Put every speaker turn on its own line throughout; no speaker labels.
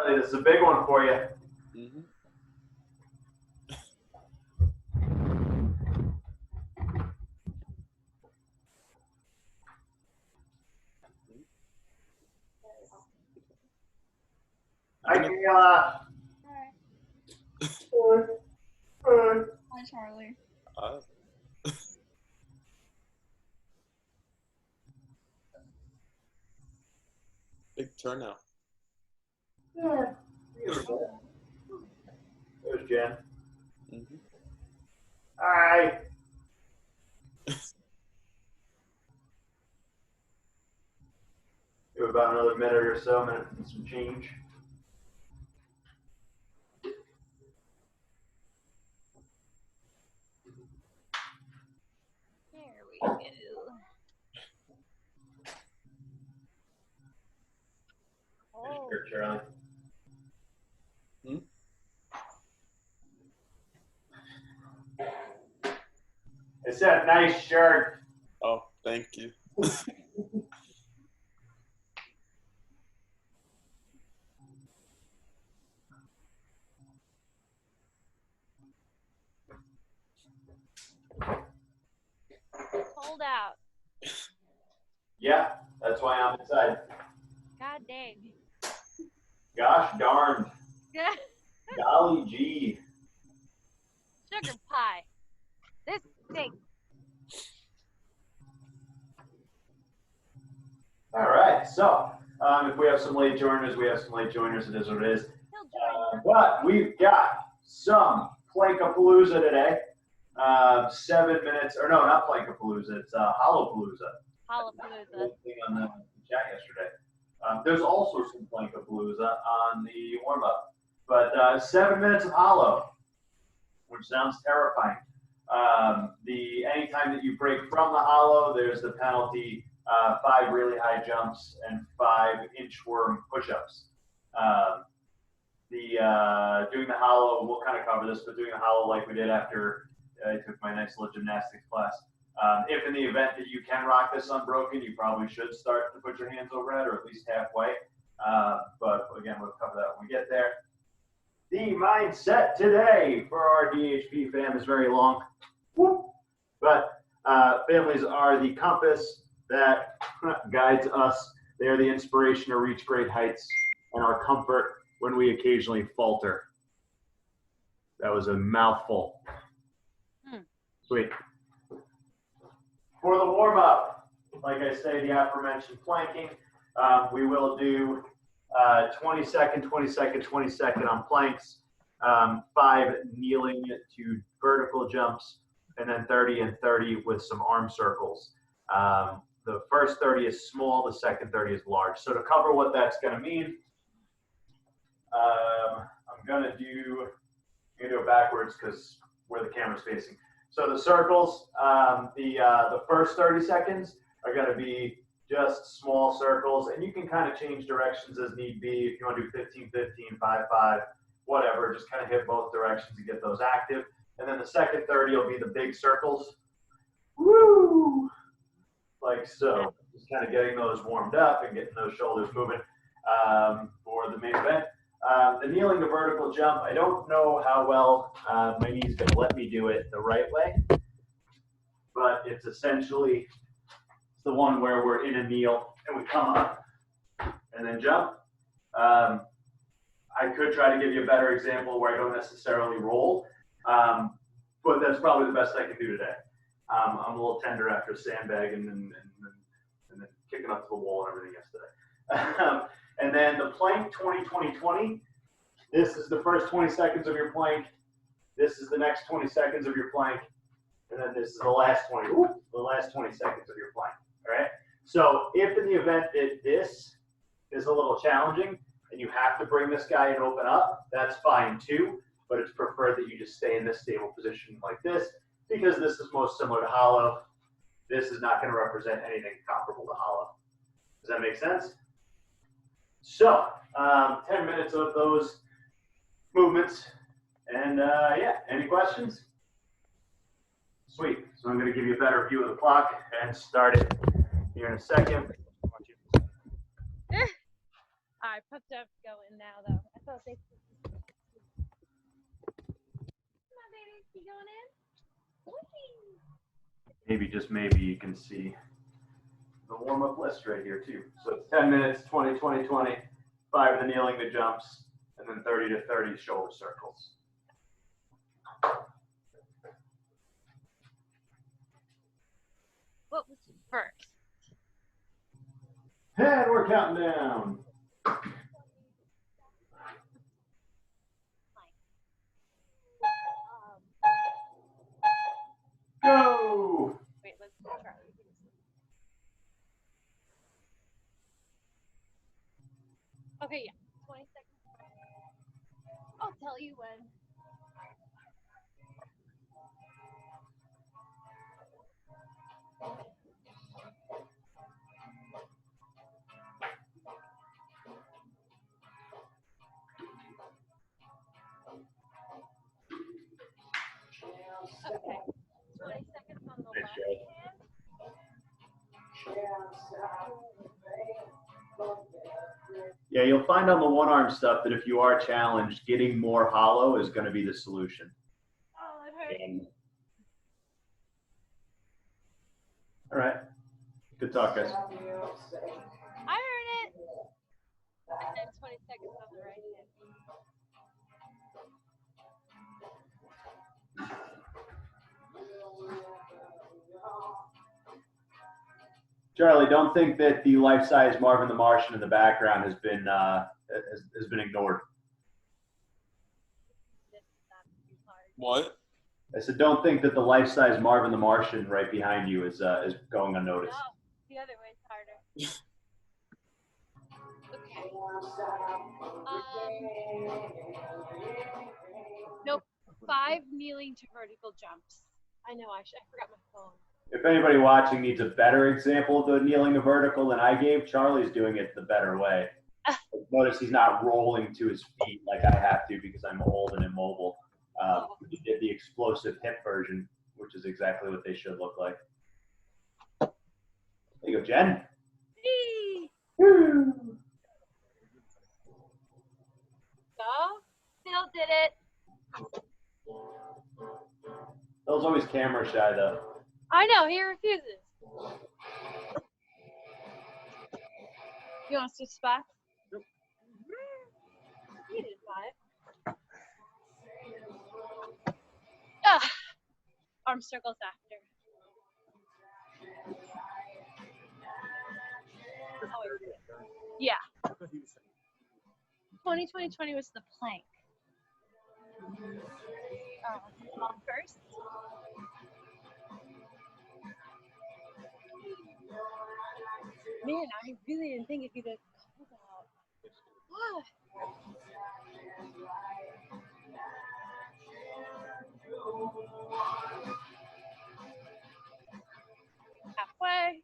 Charlie, this is a big one for you.
Mm-hmm.
Hi, Kayla.
Hi, Charlie.
Big turnout.
Yeah. There's Jen.
Mm-hmm.
Hi. Give it about another minute or so, minute and some change.
There we go. Oh.
Here, Charlie.
Hmm?
It's that nice shirt.
Oh, thank you.
Sold out.
Yeah, that's why I'm inside.
God dang.
Gosh darned.
Yeah.
Golly gee.
Sugar pie. This stinks.
All right, so if we have some late joiners, we have some late joiners. It is what it is.
He'll join.
But we've got some Plankapalooza today. 7 minutes, or no, not Plankapalooza. It's Hollowpalooza.
Hollapalooza.
Thing on the chat yesterday. There's also some Plankapalooza on the warm up, but 7 minutes of Hollow, which sounds terrifying. Anytime that you break from the Hollow, there's the penalty. 5 really high jumps and 5 inchworm push-ups. Doing the Hollow, we'll kind of cover this, but doing the Hollow like we did after I took my nice little gymnastics class. If in the event that you can rock this unbroken, you probably should start to put your hands overhead or at least halfway. But again, we'll cover that when we get there. The mindset today for our DHP fam is very long. Whoop. But families are the compass that guides us. They are the inspiration to reach great heights and our comfort when we occasionally falter. That was a mouthful. Sweet. For the warm-up, like I say, the aforementioned planking, we will do 20 second, 20 second, 20 second on planks, 5 kneeling to vertical jumps, and then 30 and 30 with some arm circles. The first 30 is small, the second 30 is large. So to cover what that's going to mean, I'm going to do it backwards because where the camera's facing. So the circles, the first 30 seconds are going to be just small circles, and you can kind of change directions as need be. If you want to do 15, 15, 5, 5, whatever, just kind of hit both directions to get those active. And then the second 30 will be the big circles. Woo! Like so. Just kind of getting those warmed up and getting those shoulders moving for the main event. The kneeling to vertical jump, I don't know how well my knee's going to let me do it the right way, but it's essentially the one where we're in a kneel and we come up and then jump. I could try to give you a better example where I don't necessarily roll, but that's probably the best I can do today. I'm a little tender after sandbagging and then kicking up to the wall and everything yesterday. And then the plank 20-20-20. This is the first 20 seconds of your plank. This is the next 20 seconds of your plank. And then this is the last 20 seconds of your plank. All right. So if in the event that this is a little challenging and you have to bring this guy and open up, that's fine too. But it's preferred that you just stay in this stable position like this because this is most similar to Hollow. This is not going to represent anything comparable to Hollow. Does that make sense? So 10 minutes of those movements. And yeah, any questions? Sweet. So I'm going to give you a better view of the clock and start it here in a second.
I put up going now though. thought they. Come on, baby. You going in? Whee!
Maybe, just maybe, you can see the warm-up list right here too. So it's 10 minutes, 20, 20, 20, 5 of the kneeling, the jumps, and then 30 to 30 shoulder circles.
What was first?
And we're counting down. Go!
Wait, let's try. Okay, yeah. 20 seconds. I'll tell you when. Okay. 20 seconds on the
Thanks,
left
Joe.
hand.
Yeah, you'll find on the one-arm stuff that if you are challenged, getting more hollow is going to be the solution.
Oh, it hurts.
All right. Good talk, guys.
I heard it. And then 20 seconds on the right hand.
Charlie, don't think that the life-size Marvin the Martian in the background has been ignored.
This is not too hard.
What?
I said, don't think that the life-size Marvin the Martian right behind you is going unnoticed.
No, the other way's harder. Okay. Nope. 5 kneeling to vertical jumps. I know. I forgot my phone.
If anybody watching needs a better example of the kneeling to vertical than I gave, Charlie's doing it the better way. Notice he's not rolling to his feet like I have to because I'm old and immobile. He did the explosive hip version, which is exactly what they should look like. There you go, Jen.
Whee!
Woo.
Go. Still did it.
Bill's always camera shy, though.
I know. He refuses. You want to switch spots?
Nope.
You did 5. Ugh. Arm circles after. Oh, yeah. 20 was the plank. Fall first. Man, I really didn't think it'd be the cold out. Halfway.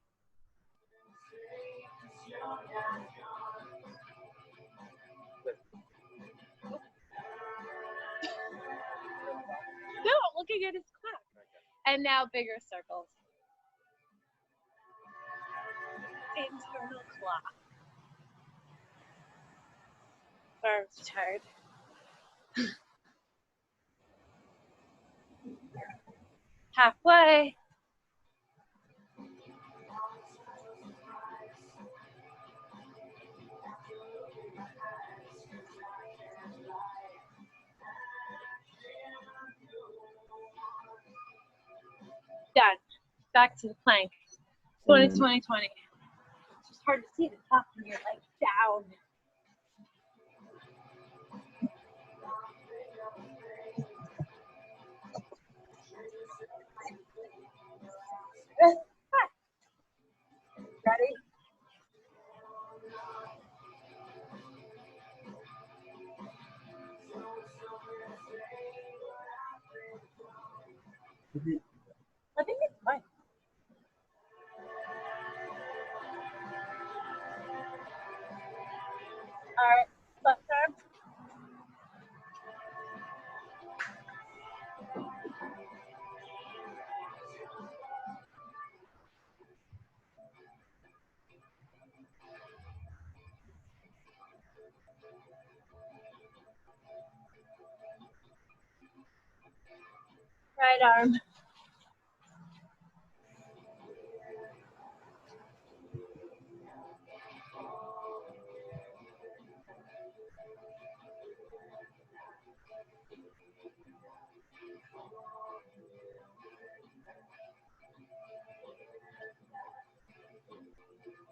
No, looking at his clock. And now bigger circles. Internal clock. Arms tired. Halfway. Done. Back to the plank. 20. It's just hard to see the top when you're like down. Ready? I think it's fine. All right, left arm. Right arm.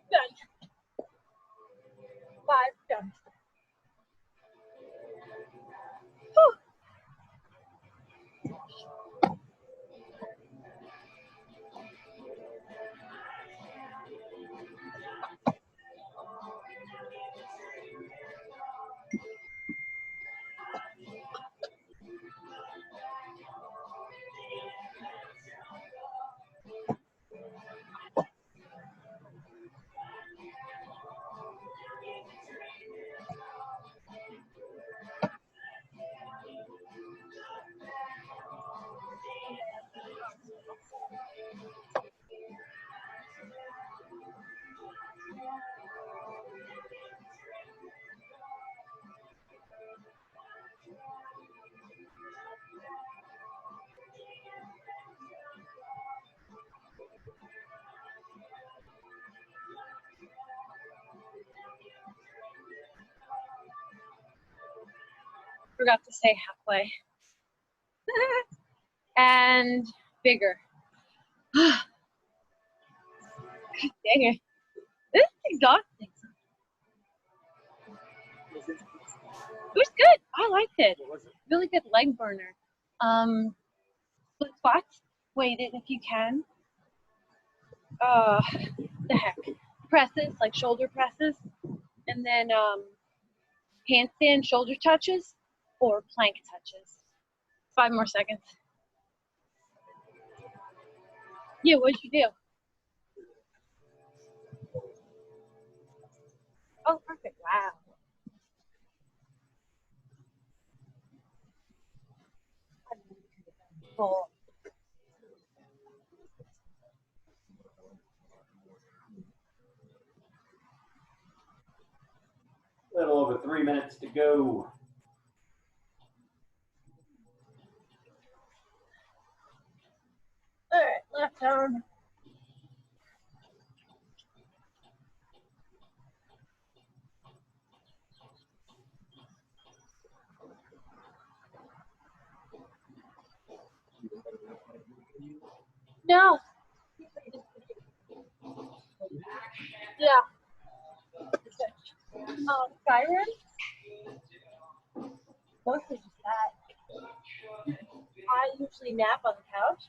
Done. 5 jumps. Whew. Forgot to say halfway. And bigger. God dang it. This is exhausting. It was good. I liked it. Really good leg burner. Split squats, weighted if you can. The heck. Presses, like shoulder presses. And then handstand shoulder touches or plank touches. 5 more seconds. Yeah, what'd you do? Oh, perfect. Wow. Cool.
A little over 3 minutes to go.
All right, left arm. No. Yeah. Skyrim? Mostly just that. I usually nap on the couch,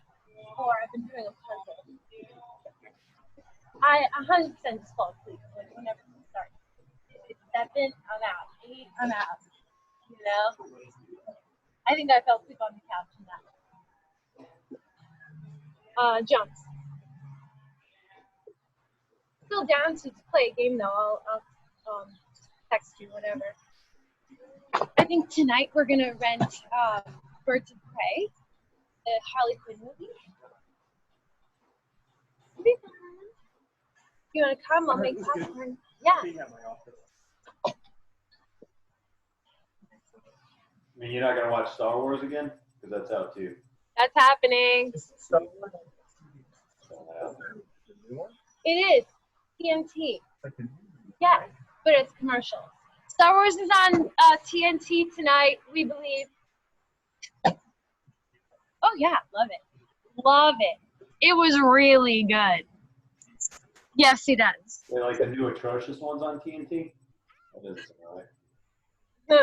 or I've been doing a puzzle. I 100% just fall asleep like, whenever it starts. If it's 7, I'm out. 8, I'm out. You know? I think I fell asleep on the couch in that. Jumps. Still down to play a game though. I'll text you, whatever. I think tonight we're gonna rent Birds of Prey, the Harley Quinn movie. It'll be fun. You wanna come? I'll make popcorn. Yeah.
I mean, you're not gonna watch Star Wars again? Because that's out too.
That's happening. It is. TNT. Yeah, but it's commercial. Star Wars is on TNT tonight, we believe. Oh yeah, love it. Love it. It was really good. Yes, he does.
They like the new atrocious ones on TNT? That doesn't sound right.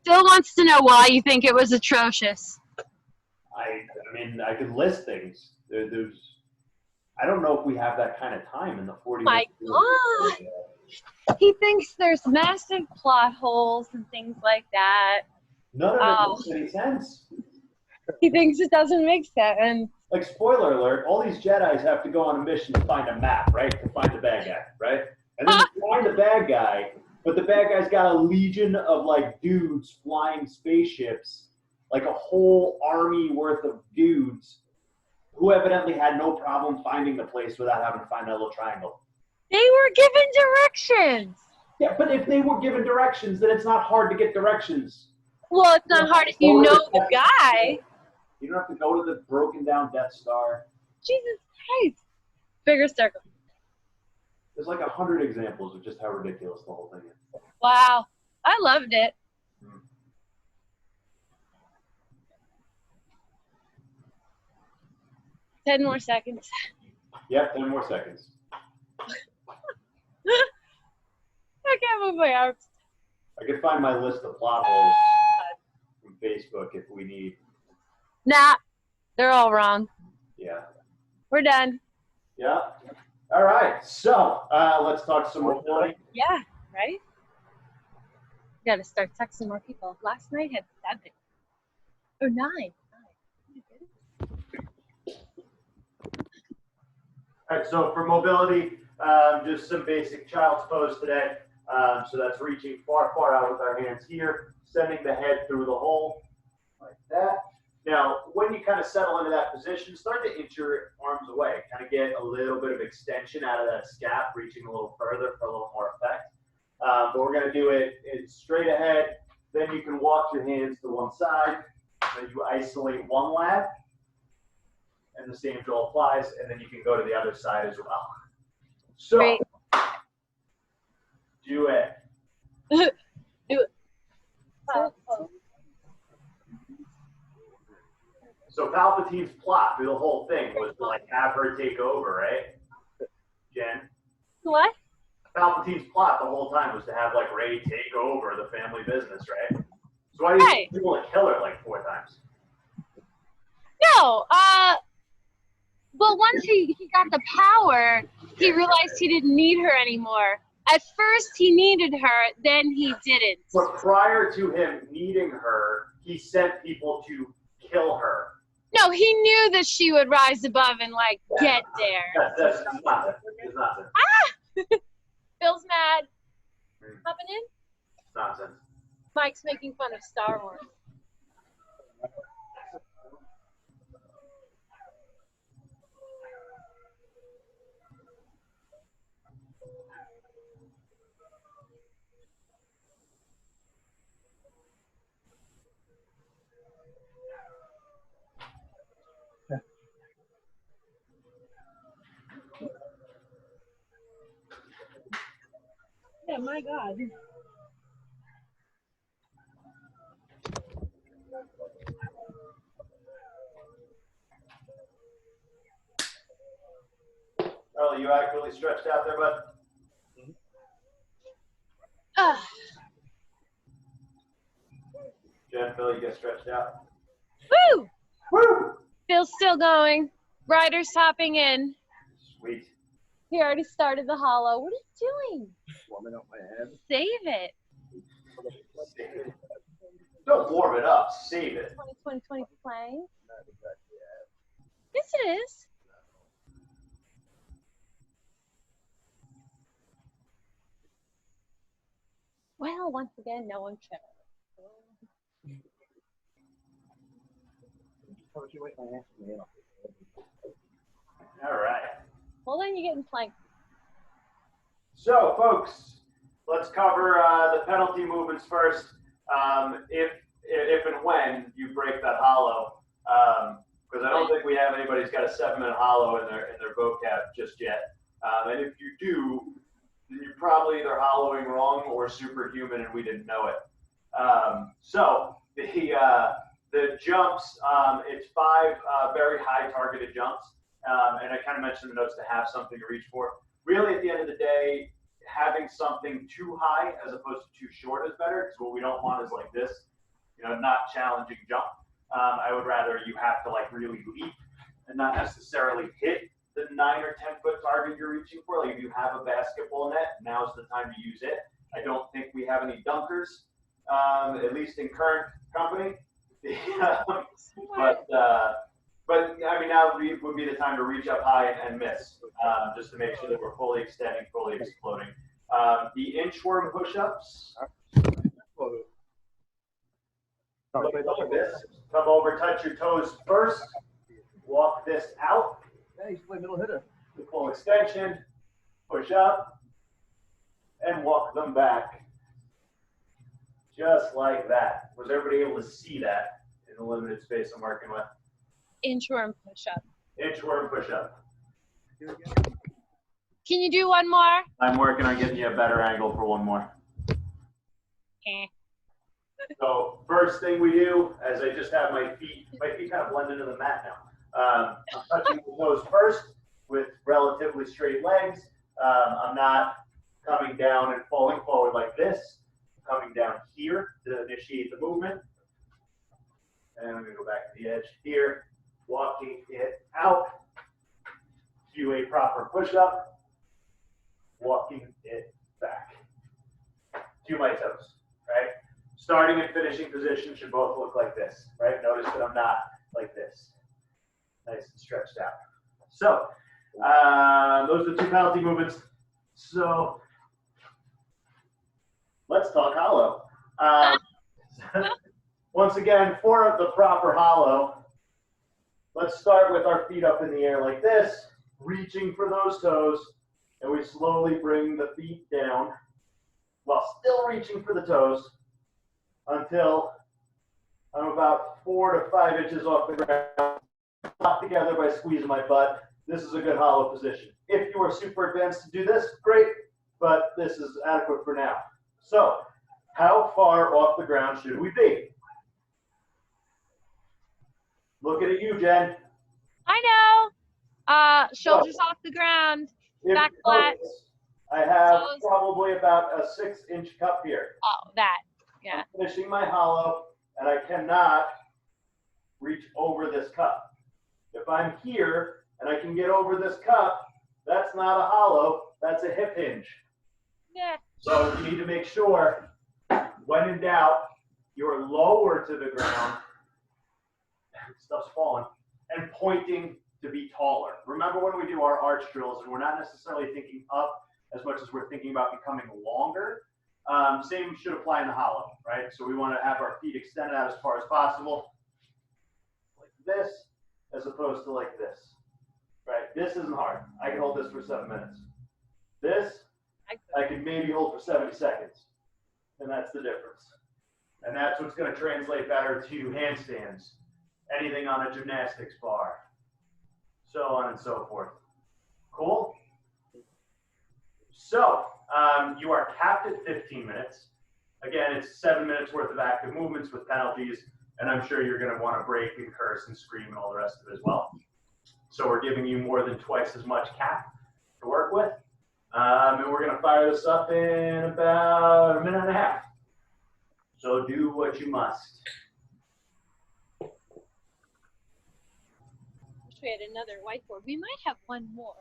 Phil wants to know why you think it was atrocious.
I mean, I could list things. There's, I don't know if we have that kind of time in the 40
My
minutes.
God. He thinks there's massive plot holes and things like that.
None of it makes any sense.
He thinks it doesn't make sense.
Like, spoiler alert, all these Jedis have to go on a mission to find a map, right? To find the bad guy, right? And then you find the bad guy, but the bad guy's got a legion of, like, dudes flying spaceships, like a whole army worth of dudes who evidently had no problem finding the place without having to find that little triangle.
They were given directions.
Yeah, but if they were given directions, then it's not hard to get directions.
Well, it's not hard if you know the guy.
You don't have to go to the broken down Death Star.
Jesus Christ. Bigger circle.
There's like 100 examples of just how ridiculous the whole thing is.
Wow. I loved it. 10 more seconds.
Yep, 10 more seconds.
I can't move my arms.
I could find my list of plot holes from Facebook if we need.
Nah, they're all wrong.
Yeah.
We're done.
Yeah. All right. So let's talk some mobility.
Yeah, right? Got to start texting more people. Last night had 7. Or 9.
All right, so for mobility, just some basic child's pose today. So that's reaching far, far out with our hands here, sending the head through the hole like that. Now, when you kind of settle into that position, start to inch your arms away, kind of get a little bit of extension out of that scap, reaching a little further for a little more effect. But we're going to do it straight ahead. Then you can walk your hands to one side. Then you isolate one lat. And the same drill applies. And then you can go to the other side as well. So,
Great.
Do it.
Do it.
So Palpatine's plot through the whole thing was to like have her take over, right? Jen?
What?
Palpatine's plot the whole time was to have like Rey take over the family business, right? So why do you think people like kill her like 4 times?
No, but once he got the power, he realized he didn't need her anymore. At first he needed her, then he didn't.
But prior to him needing her, he sent people to kill her.
No, he knew that she would rise above and like get there.
That's nonsense. It's nonsense.
Bill's mad. Hopping in?
Nonsense.
Mike's making fun of Star Wars. Yeah, my God.
Earl, you actually stretched out there, bud? Jen, Phil, you get stretched out?
Woo!
Woo!
Bill's still going. Ryder's hopping in.
Sweet.
He already started the hollow. What are you doing?
Warming up my head.
Save it.
Don't warm it up. Save it.
2020 playing. Yes, it is. Well, once again, no one cares.
All right.
Well, then you're getting flanked.
So, folks, let's cover the penalty movements first. If and when you break that hollow, because I don't think we have anybody's got a 7-minute hollow in their vocab just yet. And if you do, then you're probably either hollowing wrong or superhuman, and we didn't know it. So the jumps, it's 5 very high targeted jumps, and I kind of mentioned in the notes to have something to reach for. Really, at the end of the day, having something too high as opposed to too short is better, because what we don't want is like this, not challenging jump. I would rather you have to like really leap and not necessarily hit the 9 or 10 foot target you're reaching for. Like if you have a basketball net, now's the time to use it. I don't think we have any dunkers, at least in current company. But I mean, now would be the time to reach up high and miss, just to make sure that we're fully extending, fully exploding. The inchworm push-ups. Like this. Come over, touch your toes first. Walk this out.
Yeah, he's my middle hitter.
The full extension. Push up. And walk the come back just like that. Was everybody able to see that in the limited space I'm working with?
Inchworm push-up.
Inchworm push-up.
Can you do one more?
I'm working on getting you a better angle for one more.
Eh.
So first thing we do, as I just have my feet kind of blend into the mat now. I'm touching the toes first with relatively straight legs. I'm not coming down and falling forward like this. I'm coming down here to initiate the movement. And I'm gonna go back to the edge here, walking it out to a proper push-up, walking it back to my toes, right? Starting and finishing position should both look like this, right? Notice that I'm not like this. Nice and stretched out. So, those are the two penalty movements. So, let's talk hollow. Once again, for the proper hollow, let's start with our feet up in the air like this, reaching for those toes, and we slowly bring the feet down while still reaching for the toes until I'm about 4 to 5 inches off the ground, locked together by squeezing my butt. This is a good hollow position. If you are super advanced to do this, great, but this is adequate for now. So, how far off the ground should we be? Looking at you, Jen.
I know. Shoulders off the ground.
If
Back
you
flat.
notice, I have
Toes.
probably about a 6-inch cup here.
Oh, that. Yeah.
I'm finishing my hollow, and I cannot reach over this cup. If I'm here and I can get over this cup, that's not a hollow, that's a hip hinge.
Yeah.
So you need to make sure, when in doubt, you're lower to the ground, stuff's falling, and pointing to be taller. Remember when we do our arch drills and we're not necessarily thinking up as much as we're thinking about becoming longer, same should apply in the hollow, right? So we want to have our feet extended out as far as possible, like this, as opposed to like this, right? This isn't hard. I can hold this for 7 minutes. This, I can maybe hold for 70 seconds, and that's the difference. And that's what's going to translate better to handstands, anything on a gymnastics bar, so on and so forth. Cool? So, you are capped at 15 minutes. Again, it's 7 minutes worth of active movements with penalties, and I'm sure you're going to want to break and curse and scream and all the rest of it as well. So we're giving you more than twice as much cap to work with. And we're going to fire this up in about 1.5 minutes. So do what you must.
Wish we had another whiteboard. We might have one more.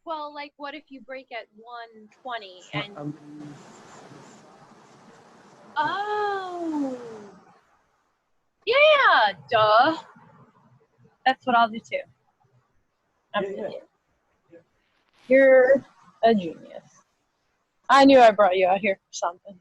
Well, like, what if you break at 120 and? Oh. Yeah, duh. That's what I'll do too. I'm an idiot. You're a genius. I knew I brought you out here for something.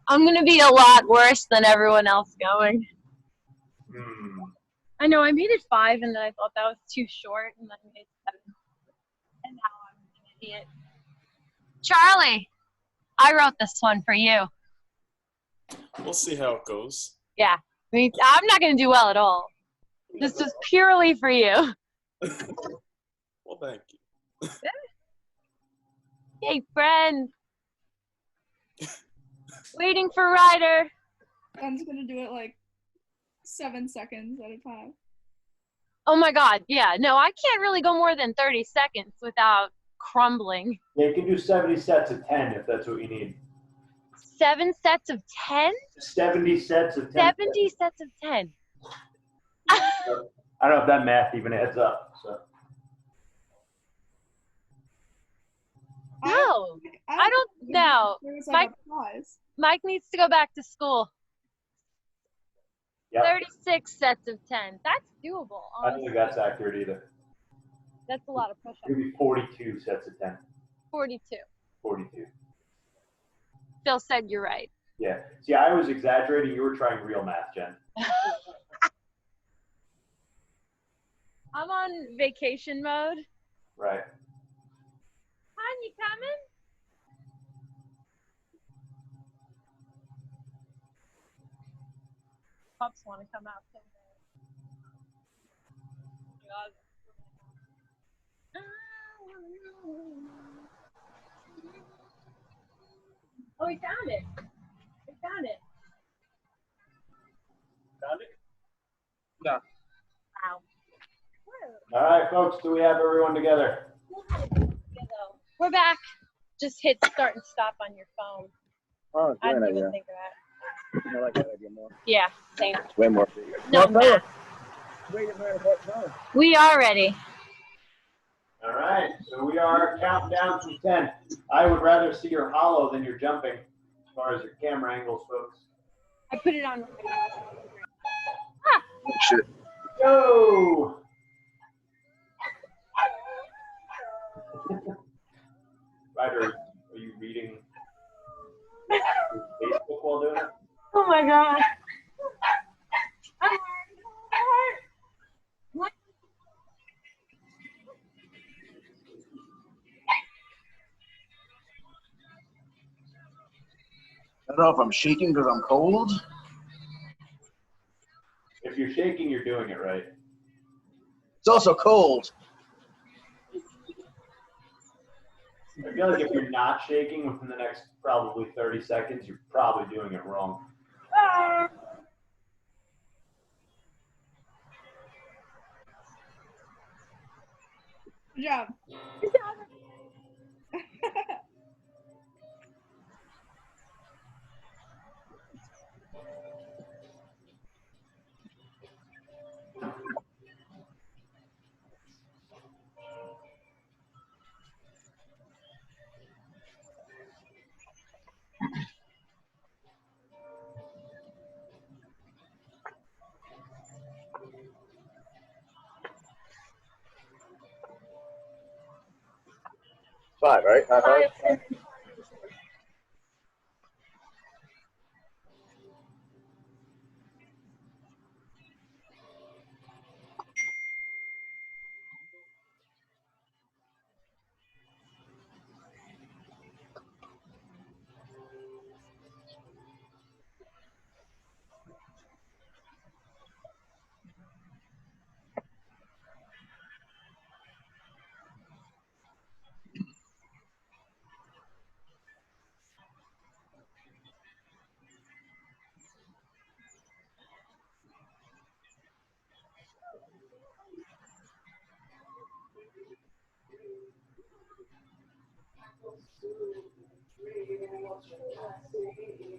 I'm gonna be a lot worse than everyone else going. I know I made it 5, and then I thought that was too short, and then I made 7. And now I'm an idiot. Charlie, I wrote this one for you.
We'll see how it goes.
Yeah, I mean, I'm not going to do well at all. This is purely for you.
Well, thank you.
Hey, friend. Waiting for Ryder.
Ben's gonna do it like 7 seconds at a time.
Oh my God, yeah. No, I can't really go more than 30 seconds without crumbling.
Yeah, you can do 70 sets of 10 if that's what you need.
7 sets of 10?
70 sets of 10.
70 sets of 10.
I don't know if that math even adds up. So
No, I don't know.
There was
Mike-
like a pause.
Mike needs to go back to school.
yeah,
36 sets of 10. That's doable.
I don't think that's accurate either.
That's a lot of push-ups.
Maybe 42 sets of 10.
42.
42.
Phil said you're right.
Yeah. See, I was exaggerating. You were trying real math, Jen.
I'm on vacation mode.
Right.
Hon, you coming? Pups want to come out so bad. Oh, we found it. We found it.
Found it?
Wow.
All right, folks. Do we have everyone together?
We're back. Just hit start and stop on your phone.
Oh,
I
great
didn't even
idea.
think of that.
I like that idea more.
Yeah, same.
It's way more.
No,
Well, fellas,
Matt.
wait a minute. What? No.
We are ready.
All right. So we are counting down from 10. I would rather see your hollow than your jumping as far as your camera angles, folks.
I put it on.
Oh, shit.
Go! Ryder, are you reading Facebook while doing it?
Oh my God.
I don't know if I'm shaking because I'm cold.
If you're shaking, you're doing it right.
It's also cold.
I feel like if you're not shaking within the next probably 30 seconds, you're probably doing it wrong.
Good job.
Five, right? High five?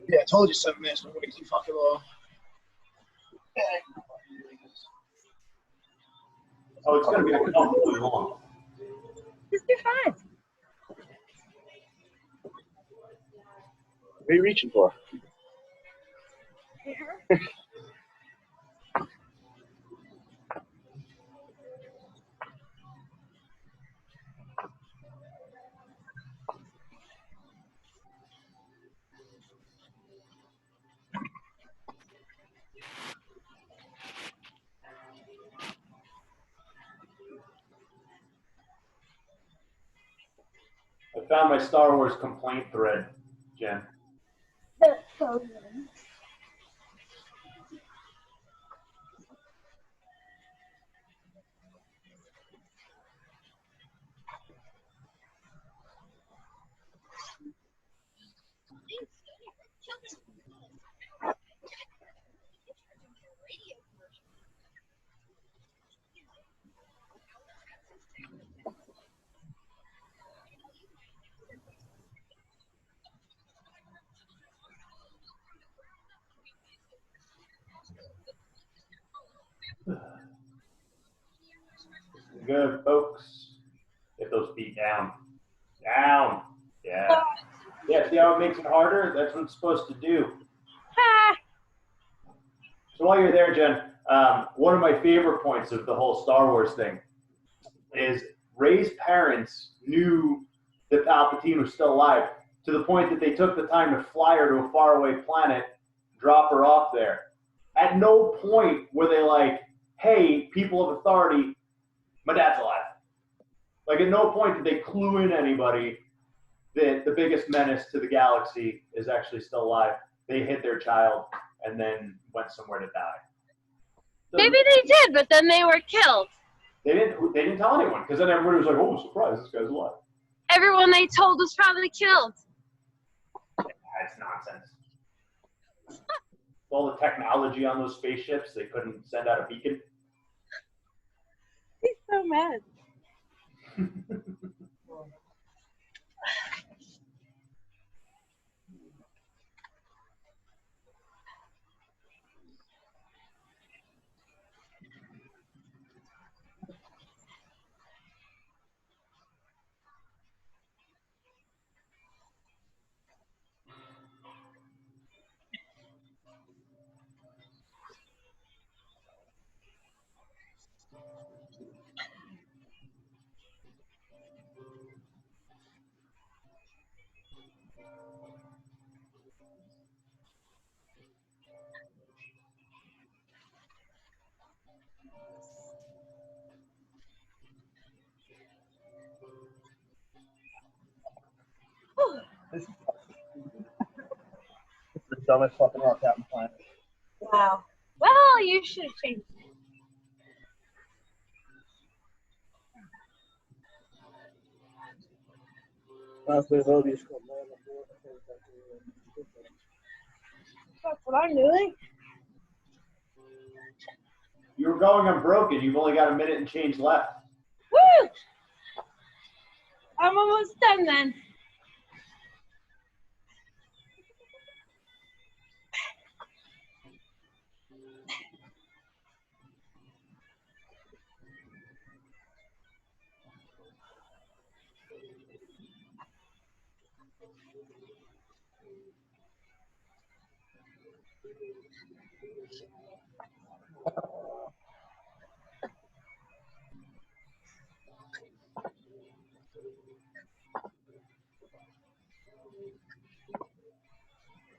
Yeah, I told you 7 minutes was way too fucking long.
Oh, it's going to be uncomfortably long.
Just do fine.
What are you reaching for?
found my Star Wars complaint thread, Jen.
That's so good.
Good, folks. Get those feet down. Down. Yeah. Yeah, see how it makes it harder? That's what it's supposed to do.
Ha!
So while you're there, Jen, one of my favorite points of the whole Star Wars thing is Rey's parents knew that Palpatine was still alive to the point that they took the time to fly her to a faraway planet, drop her off there. At no point were they like, hey, people of authority, my dad's alive. Like, at no point did they clue in anybody that the biggest menace to the galaxy is actually still alive. They hid their child and then went somewhere to die. So
Maybe they did, but then they were killed.
they didn't tell anyone, because then everybody was like, oh, surprise, this guy's alive.
Everyone they told was probably killed.
That's nonsense. All the technology on those spaceships, they couldn't send out a beacon.
He's so mad.
This is the dumbest fucking rock out in the planet.
Wow. Well, you should have changed it.
That's
That's what I'm doing.
You were going unbroken. You've only got a minute and change left.
Woo! I'm almost done then.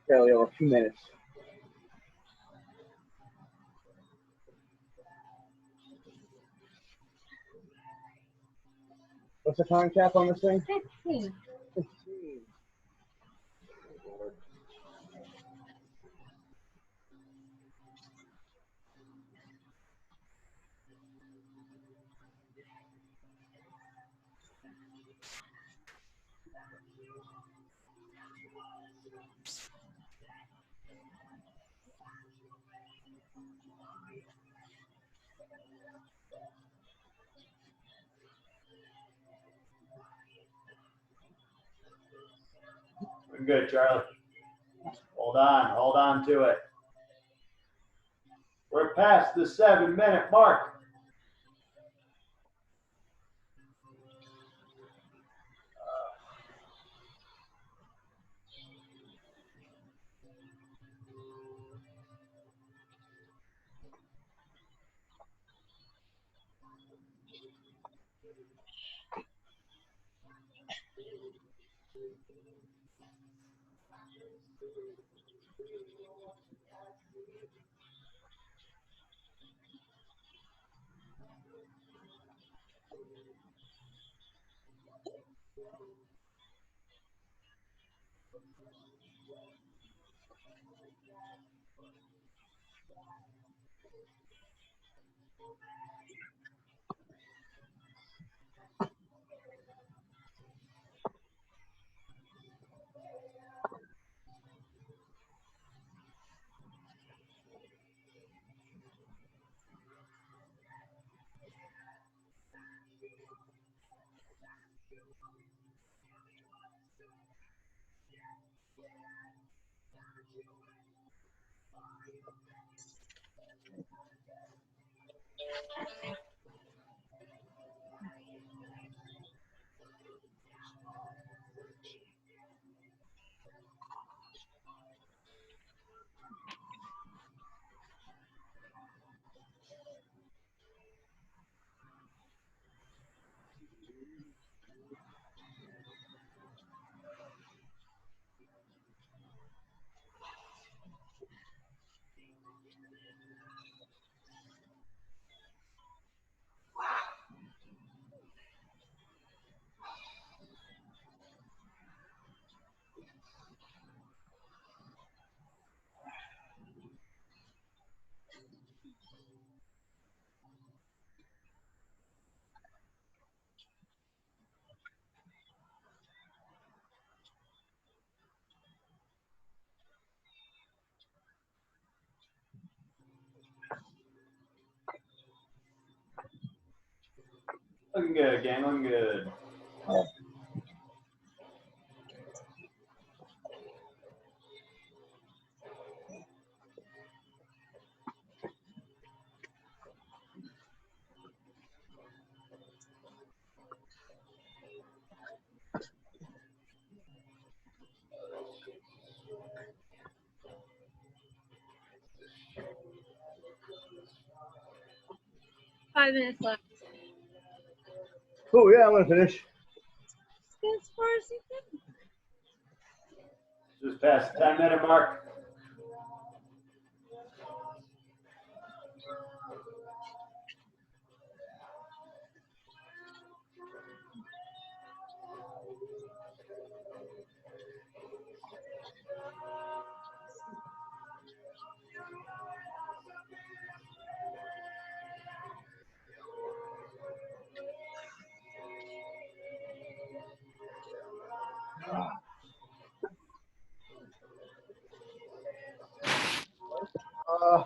barely over 2 minutes. What's the time cap on this thing?
15.
15.
We're good, Charlie. Hold on to it. We're past the 7-minute mark. Looking good, gang. Looking good.
5 minutes left.
Oh yeah, I'm gonna finish.
As far as you can.
Just past the 10-minute mark.
Uh,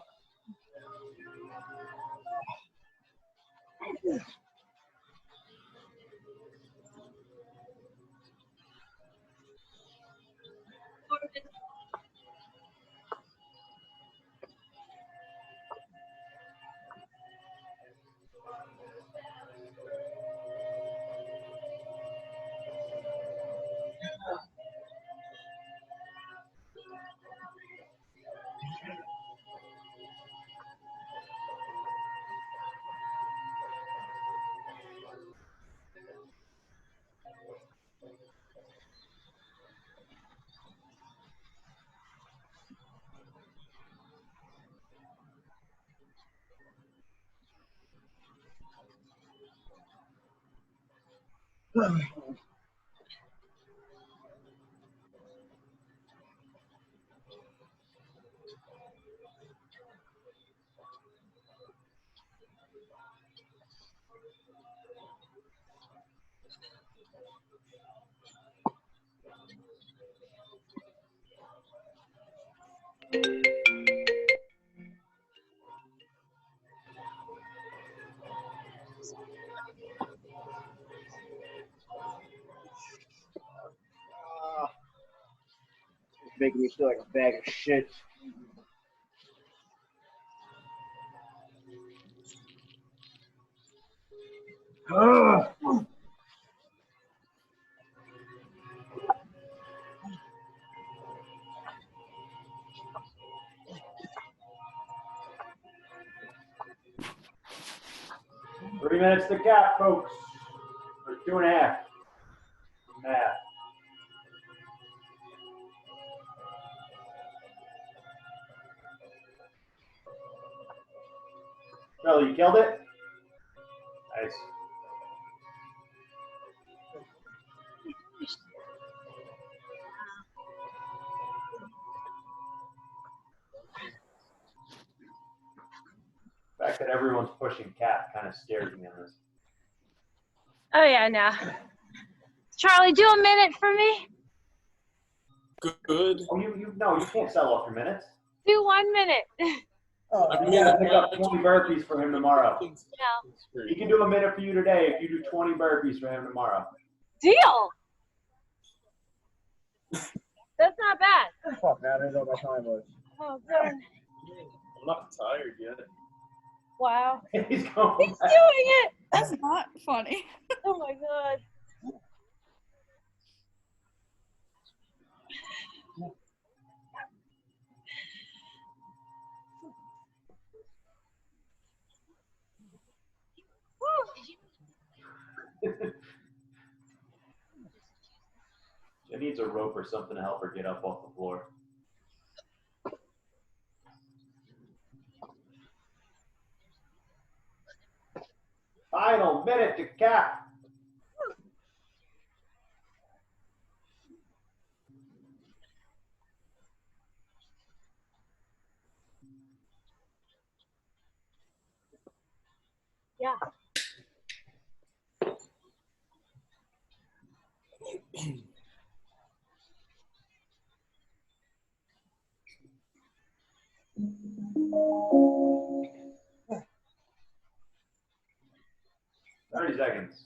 It's making me feel like a bag of shit. Ugh.
3 minutes to cap, folks. Or 2.5. Math. Charlie, you killed it? Nice. The fact that everyone's pushing Cat kind of scares me on this.
Oh yeah, no. Charlie, do a minute for me.
Good.
Oh, no, you can't sell off your minutes.
Do 1 minute.
Oh,
I
You
mean,
gotta pick up 20 burpees for him tomorrow.
No.
He can do a minute for you today if you do 20 burpees for him tomorrow.
Deal. That's not bad.
fuck, man, I didn't know what my time was.
Oh, good.
I'm not tired yet.
Wow.
He's going
He's
back.
doing it.
That's not funny.
Oh my god.
She needs a rope or something to help her get up off the floor. Final minute to Cat.
Yeah.
Thirty seconds.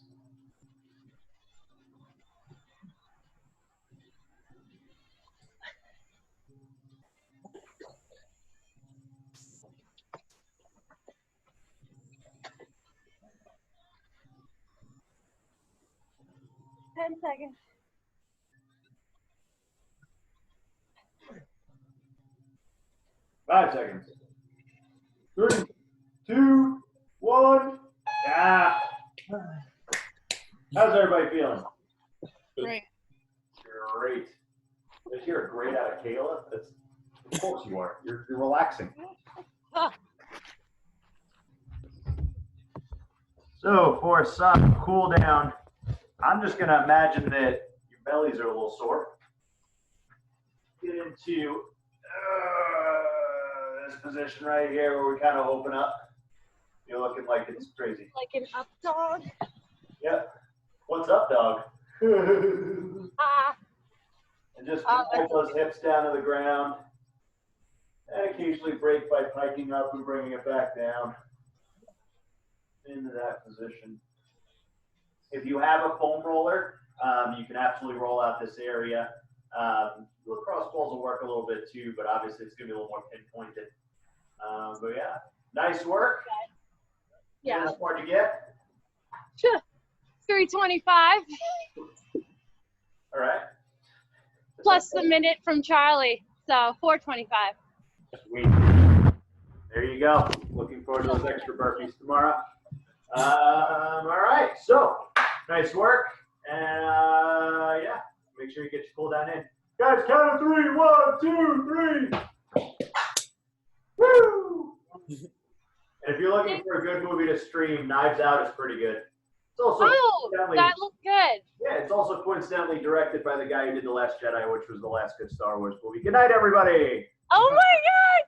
Ten seconds.
Five seconds. 3, 2, 1. Yeah. How's everybody feeling?
Great.
Great. Did you hear a great out of Kayla? That's, of course you are. You're relaxing.
So for some cool down, I'm just gonna imagine that your bellies are a little sore. Get into this position right here where we kind of open up. You're looking like it's crazy.
Like an up dog.
Yep. What's up, dog? And just pull those hips down to the ground. And occasionally break by piking up and bringing it back down into that position. If you have a foam roller, you can absolutely roll out this area. Lacrosse balls will work a little bit too, but obviously it's going to be a little more pinpointed. But yeah, nice work.
Yeah.
How far did you get?
325
All right.
plus the minute from Charlie, so 425.
Sweet. There you go. Looking forward to those extra burpees tomorrow. All right. So, nice work. And yeah, make sure you get your cool down in. Guys, count of 3. 1, 2, 3. Woo! And if you're looking for a good movie to stream, Knives Out is pretty good. It's also
Oh,
coincidentally-
that looked good.
yeah, it's also coincidentally directed by the guy who did The Last Jedi, which was the last good Star Wars movie. Good night, everybody.
Oh my god,